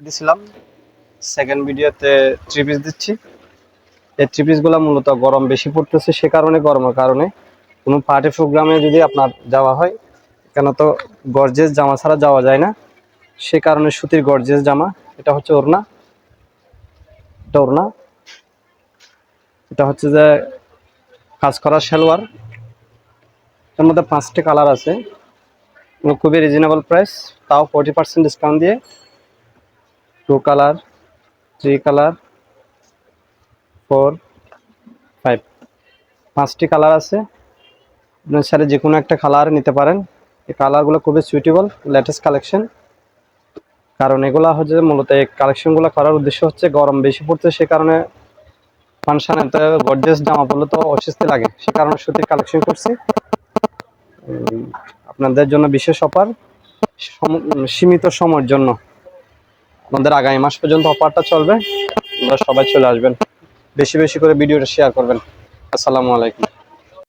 দিছিলাম সেকেন্ড ভিডিওতে 3 পিস দিচ্ছি। এই 3 পিসগুলো মূলত গরম বেশি পড়তেছে, সে কারণে গরমের কারণে কোনো পার্টি প্রোগ্রামে যদি আপনার যাওয়া হয়, কেন তো গর্জিয়াস জামা ছাড়া যাওয়া যায় না, সে কারণে সুতির গর্জিয়াস জামা। এটা হচ্ছে ওড়না, এটা ওড়না, এটা হচ্ছে যে কাজ করা সালোয়ার। এর মধ্যে 5টি কালার আছে, খুবই রিজনেবল প্রাইস, তাও 40% ডিসকাউন্ট দিয়ে 2 কালার, 3 কালার, 4, 5, 5টি কালার আছে। আপনার সাথে যে কোনো একটা কালার নিতে পারেন। এই কালারগুলো খুবই সুইটেবল, লেটেস্ট কালেকশন। কারণ এগুলা হচ্ছে মূলত এই কালেকশনগুলো করার উদ্দেশ্য হচ্ছে গরম বেশি পড়ছে, সে কারণে ফাংশনে গর্জিয়াস জামা পরলে তো অস্বস্তি লাগে, সে কারণে সুতির কালেকশন করছি। আপনাদের জন্য বিশেষ অফার, সীমিত সময়ের জন্য। আমাদের আগামী মাস পর্যন্ত অফারটা চলবে, আপনারা সবাই চলে আসবেন, বেশি বেশি করে ভিডিওটা শেয়ার করবেন। আসসালামু আলাইকুম।